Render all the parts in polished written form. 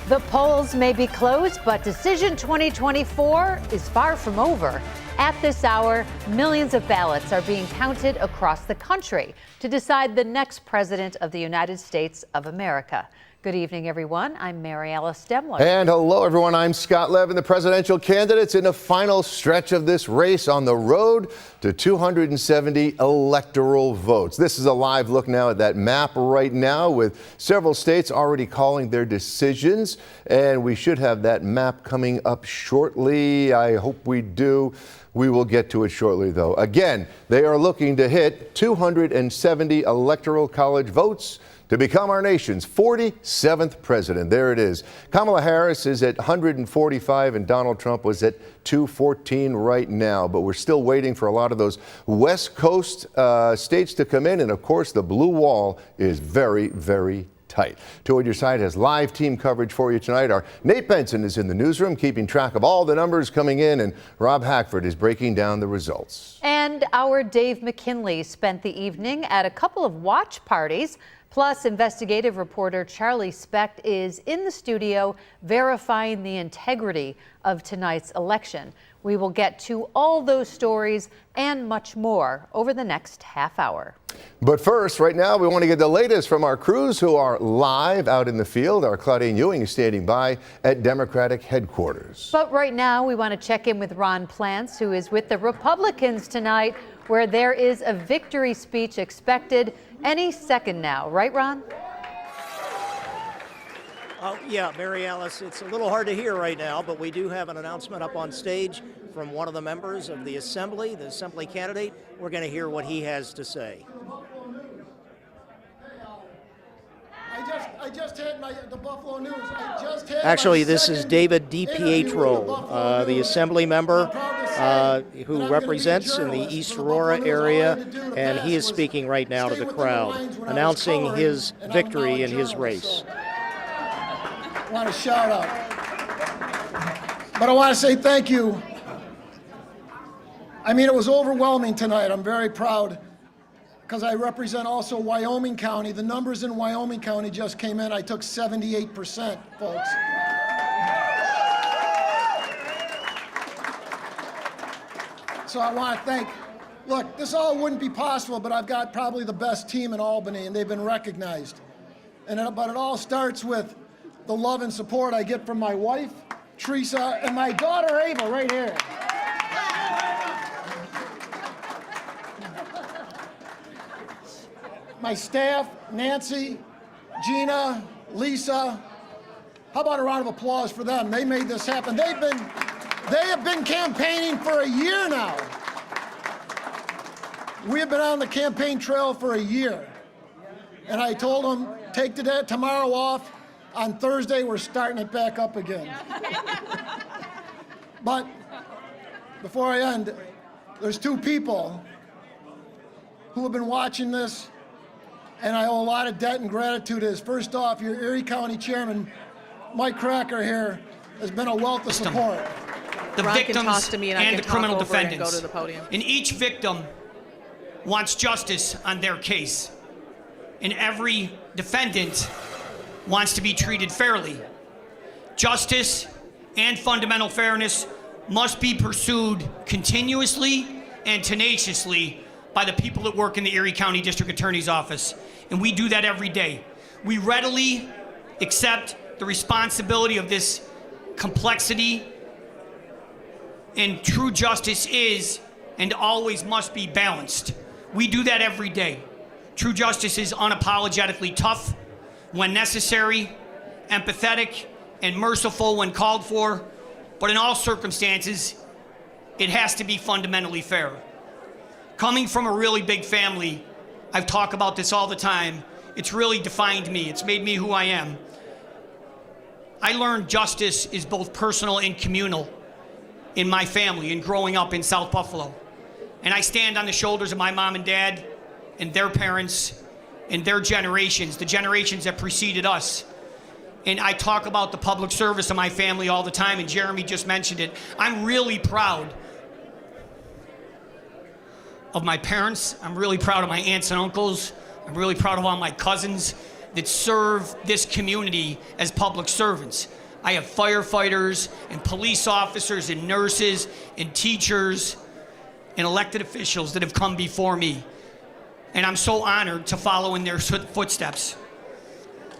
The polls may be closed, but Decision 2024 is far from over. At this hour, millions of ballots are being counted across the country to decide the next president of the United States of America. Good evening, everyone. I'm Mary Alice Demler. And hello, everyone. I'm Scott Levin. The presidential candidates in the final stretch of this race on the road to 270 electoral votes. This is a live look now at that map right now, with several states already calling their decisions. And we should have that map coming up shortly. I hope we do. We will get to it shortly, though. Again, they are looking to hit 270 electoral college votes to become our nation's 47th president. There it is. Kamala Harris is at 145 and Donald Trump was at 214 right now. But we're still waiting for a lot of those West Coast states to come in. And of course, the blue wall is very, very tight. Toward your side has live team coverage for you tonight. Our Nate Benson is in the newsroom keeping track of all the numbers coming in, and Rob Hackford is breaking down the results. And our Dave McKinley spent the evening at a couple of watch parties. Plus, investigative reporter Charlie Specht is in the studio verifying the integrity of tonight's election. We will get to all those stories and much more over the next half hour. But first, right now, we want to get the latest from our crews who are live out in the field. Our Claudine Ewing is standing by at Democratic headquarters. But right now, we want to check in with Ron Plants, who is with the Republicans tonight, where there is a victory speech expected any second now. Right, Ron? Yeah, Mary Alice, it's a little hard to hear right now, but we do have an announcement up on stage from one of the members of the Assembly candidate. We're going to hear what he has to say. I just had the Buffalo News. Actually, this is David DiPietro, the Assembly member who represents in the East Aurora area, and he is speaking right now to the crowd, announcing his victory in his race. I want to shout out, but I want to say thank you. I mean, it was overwhelming tonight. I'm very proud because I represent also Wyoming County. The numbers in Wyoming County just came in. I took 78%, folks. So I want to thank, look, this all wouldn't be possible, but I've got probably the best team in Albany, and they've been recognized. But it all starts with the love and support I get from my wife, Teresa, and my daughter, Ava, right here. My staff, Nancy, Gina, Lisa. How about a round of applause for them? They made this happen. They have been campaigning for a year now. We have been on the campaign trail for a year. And I told them, take tomorrow off. On Thursday, we're starting it back up again. But before I end, there's two people who have been watching this, and I owe a lot of debt and gratitude to. First off, your Erie County Chairman, Mike Cracker here, has been a wealth of support. The victims and the criminal defendants. And each victim wants justice on their case. And every defendant wants to be treated fairly. Justice and fundamental fairness must be pursued continuously and tenaciously by the people that work in the Erie County District Attorney's Office. And we do that every day. We readily accept the responsibility of this complexity, and true justice is and always must be balanced. We do that every day. True justice is unapologetically tough when necessary, empathetic, and merciful when called for, but in all circumstances, it has to be fundamentally fair. Coming from a really big family, I've talked about this all the time, it's really defined me, it's made me who I am. I learned justice is both personal and communal in my family and growing up in South Buffalo. And I stand on the shoulders of my mom and dad and their parents and their generations, the generations that preceded us. And I talk about the public service of my family all the time, and Jeremy just mentioned it. I'm really proud of my parents. I'm really proud of my aunts and uncles. I'm really proud of all my cousins. that serve this community as public servants. I have firefighters and police officers and nurses and teachers and elected officials that have come before me. And I'm so honored to follow in their footsteps.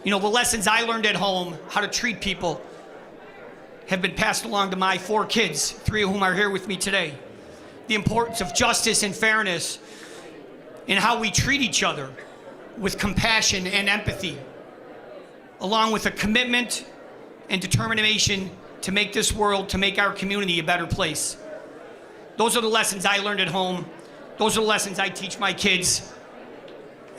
You know, the lessons I learned at home, how to treat people, have been passed along to my 4 kids, 3 of whom are here with me today. The importance of justice and fairness and how we treat each other with compassion and empathy, along with a commitment and determination to make this world, to make our community a better place. Those are the lessons I learned at home. Those are the lessons I teach my kids.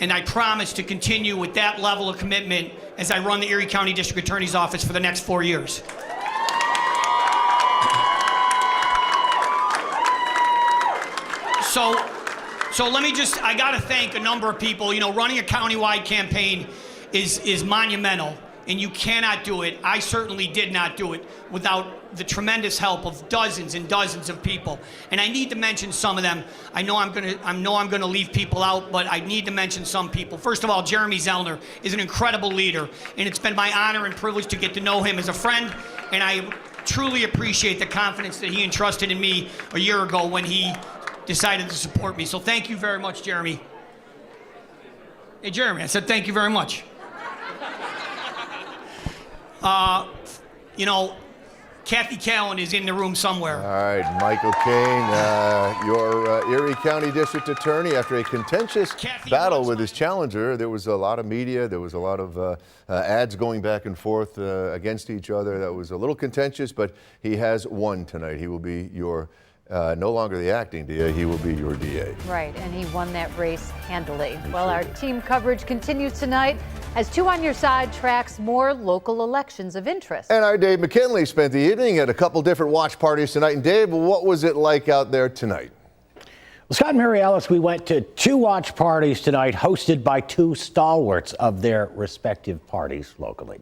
And I promise to continue with that level of commitment as I run the Erie County District Attorney's Office for the next 4 years. So let me just, I gotta thank a number of people. You know, running a countywide campaign is monumental, and you cannot do it. I certainly did not do it without the tremendous help of dozens and dozens of people. And I need to mention some of them. I know I'm gonna leave people out, but I need to mention some people. First of all, Jeremy Zellner is an incredible leader, and it's been my honor and privilege to get to know him as a friend, and I truly appreciate the confidence that he entrusted in me a year ago when he decided to support me. So thank you very much, Jeremy. Hey, Jeremy, I said thank you very much. You know, Kathy Callan is in the room somewhere. All right, Michael Kane, your Erie County District Attorney, after a contentious battle with his challenger. There was a lot of media, there was a lot of ads going back and forth against each other. That was a little contentious, but he has won tonight. He will be your no longer the acting DA, he will be your DA. Right, and he won that race handily. Well, our team coverage continues tonight as 2 on Your Side tracks more local elections of interest. And our Dave McKinley spent the evening at a couple different watch parties tonight. And Dave, what was it like out there tonight? Well, Scott and Mary Alice, we went to 2 watch parties tonight hosted by 2 stalwarts of their respective parties locally.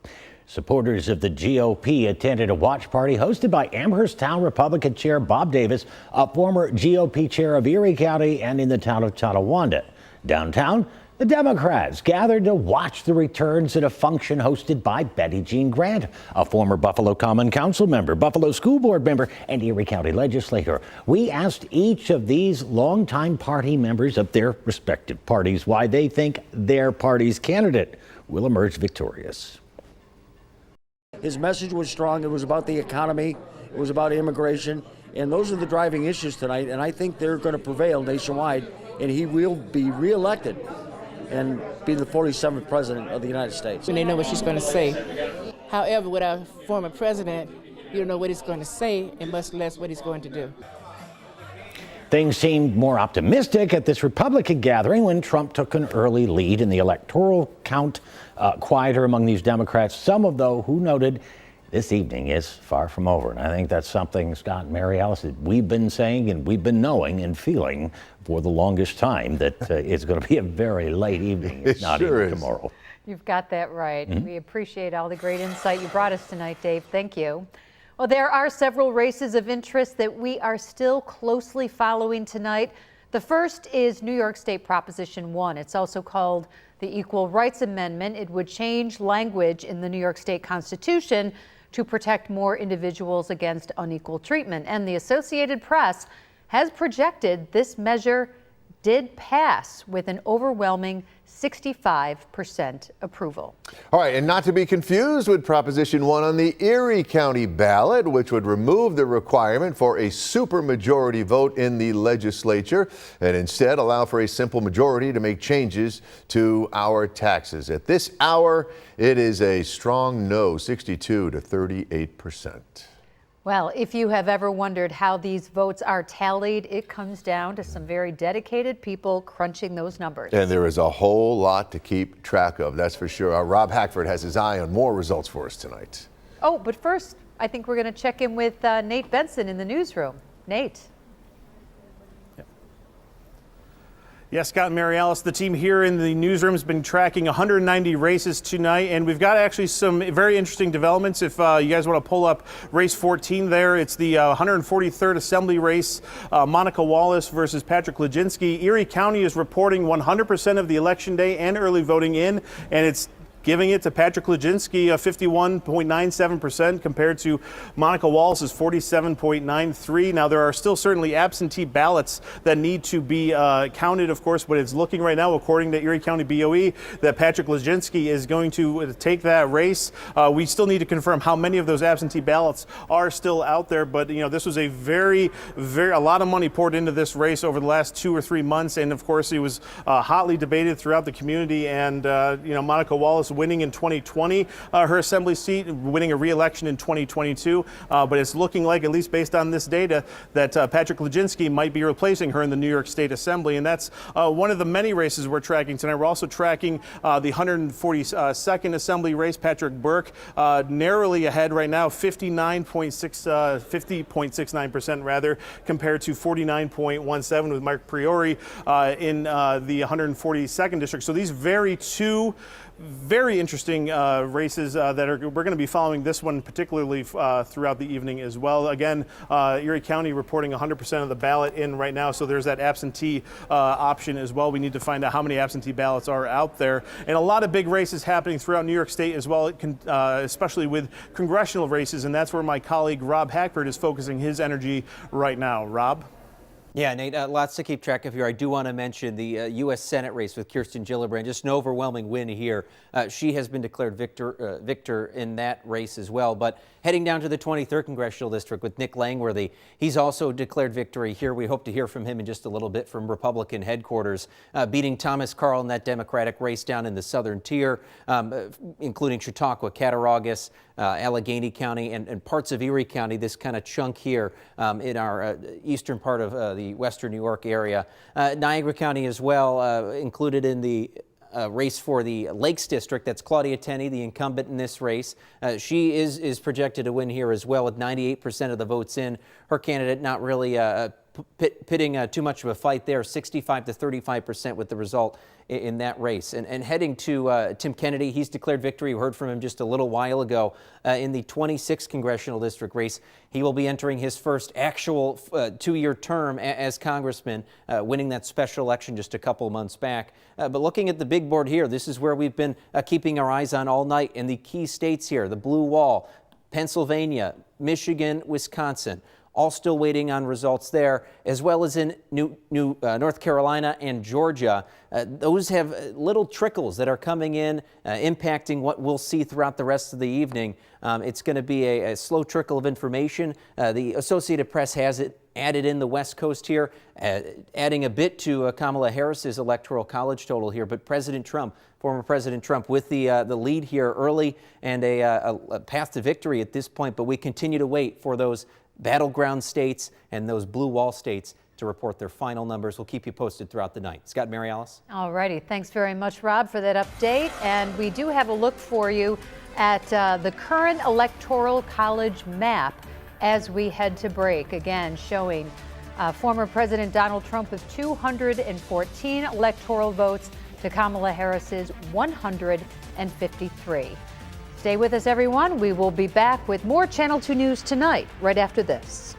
Supporters of the GOP attended a watch party hosted by Amherst Town Republican Chair Bob Davis, a former GOP chair of Erie County and in the town of Tonawanda. Downtown, the Democrats gathered to watch the returns at a function hosted by Betty Jean Grant, a former Buffalo Common Council member, Buffalo School Board member, and Erie County legislator. We asked each of these longtime party members of their respective parties why they think their party's candidate will emerge victorious. His message was strong. It was about the economy. It was about immigration. And those are the driving issues tonight. And I think they're going to prevail nationwide. And he will be reelected and be the 47th president of the United States. And they know what she's going to say. However, with our former president, you don't know what he's going to say and much less what he's going to do. Things seemed more optimistic at this Republican gathering when Trump took an early lead in the electoral count. Quieter among these Democrats, some of those who noted this evening is far from over. And I think that's something, Scott and Mary Alice, that we've been saying and we've been knowing and feeling for the longest time, that it's going to be a very late evening, if not even tomorrow. You've got that right. Mm-hmm. We appreciate all the great insight you brought us tonight, Dave. Thank you. Well, there are several races of interest that we are still closely following tonight. The first is New York State Proposition 1. It's also called the Equal Rights Amendment. It would change language in the New York State Constitution to protect more individuals against unequal treatment. And the Associated Press has projected this measure did pass with an overwhelming 65% approval. All right, and not to be confused with Proposition 1 on the Erie County ballot, which would remove the requirement for a supermajority vote in the legislature and instead allow for a simple majority to make changes to our taxes. At this hour, it is a strong no, 62 to 38%. Well, if you have ever wondered how these votes are tallied, it comes down to some very dedicated people crunching those numbers. And there is a whole lot to keep track of, that's for sure. Rob Hackford has his eye on more results for us tonight. Oh, but first, I think we're going to check in with Nate Benson in the newsroom. Nate. Yes, Scott and Mary Alice, the team here in the newsroom has been tracking 190 races tonight, and we've got actually some very interesting developments. If you guys want to pull up race 14 there, it's the 143rd Assembly race, Monica Wallace versus Patrick Leginski. Erie County is reporting 100% of the election day and early voting in, and it's giving it to Patrick Legzinski, 51.97% compared to Monica Wallace's 47.93. Now, there are still certainly absentee ballots that need to be counted, of course, but it's looking right now, according to Erie County BOE, that Patrick Legzinski is going to take that race. We still need to confirm how many of those absentee ballots are still out there, but this was a a lot of money poured into this race over the last 2 or 3 months, and of course it was hotly debated throughout the community. And Monica Wallace winning in 2020, her assembly seat, winning a re-election in 2022, but it's looking like, at leleast based on this data, that Patrick Legzinski might be replacing her in the New York State Assembly, and that's one of the many races we're tracking tonight. We're also tracking the 142nd Assembly race. Patrick Burke narrowly ahead right now, 50.69% rather, compared to 49.17 with Mark Priori in the 142nd district. So these two very interesting races that we're going to be following this one particularly throughout the evening as well. Again, Erie County reporting 100% of the ballot in right now, so there's that absentee option as well. We need to find out how many absentee ballots are out there, and a lot of big races happening throughout New York State as well, especially with congressional races, and that's where my colleague Rob Hackford is focusing his energy right now. Rob? Yeah, Nate, lots to keep track of here. I do want to mention the U.S. Senate race with Kirsten Gillibrand. Just an overwhelming win here. She has been declared victor in that race as well. But heading down to the 23rd Congressional District with Nick Langworthy, he's also declared victory here. We hope to hear from him in just a little bit from Republican headquarters, beating Thomas Carl in that Democratic race down in the southern tier, including Chautauqua, Cattaraugus, Allegheny County, and parts of Erie County, this kind of chunk here in our eastern part of the western New York area. Niagara County as well, included in the race for the Lakes District. That's Claudia Tenney, the incumbent in this race. She is projected to win here as well with 98% of the votes in. Her candidate not really pitting too much of a fight there, 65 to 35% with the result in that race. And heading to Tim Kennedy, he's declared victory. We heard from him just a little while ago in the 26th Congressional District race. He will be entering his first actual 2-year term as congressman, winning that special election just a couple months back. But looking at the big board here, this is where we've been keeping our eyes on all night in the key states here, the blue wall, Pennsylvania, Michigan, Wisconsin. All still waiting on results there, as well as in North Carolina and Georgia. Those have little trickles that are coming in, impacting what we'll see throughout the rest of the evening. It's going to be a slow trickle of information. The Associated Press has it added in the West Coast here, adding a bit to Kamala Harris's electoral college total here. But President Trump, former President Trump, with the lead here early and a path to victory at this point. But we continue to wait for those battleground states and those blue wall states to report their final numbers. We'll keep you posted throughout the night. Scott, Mary Alice. All righty. Thanks very much, Rob, for that update. And we do have a look for you at the current electoral college map as we head to break. Again, showing former President Donald Trump with 214 electoral votes to Kamala Harris's 153. Stay with us, everyone. We will be back with more Channel 2 News tonight, right after this.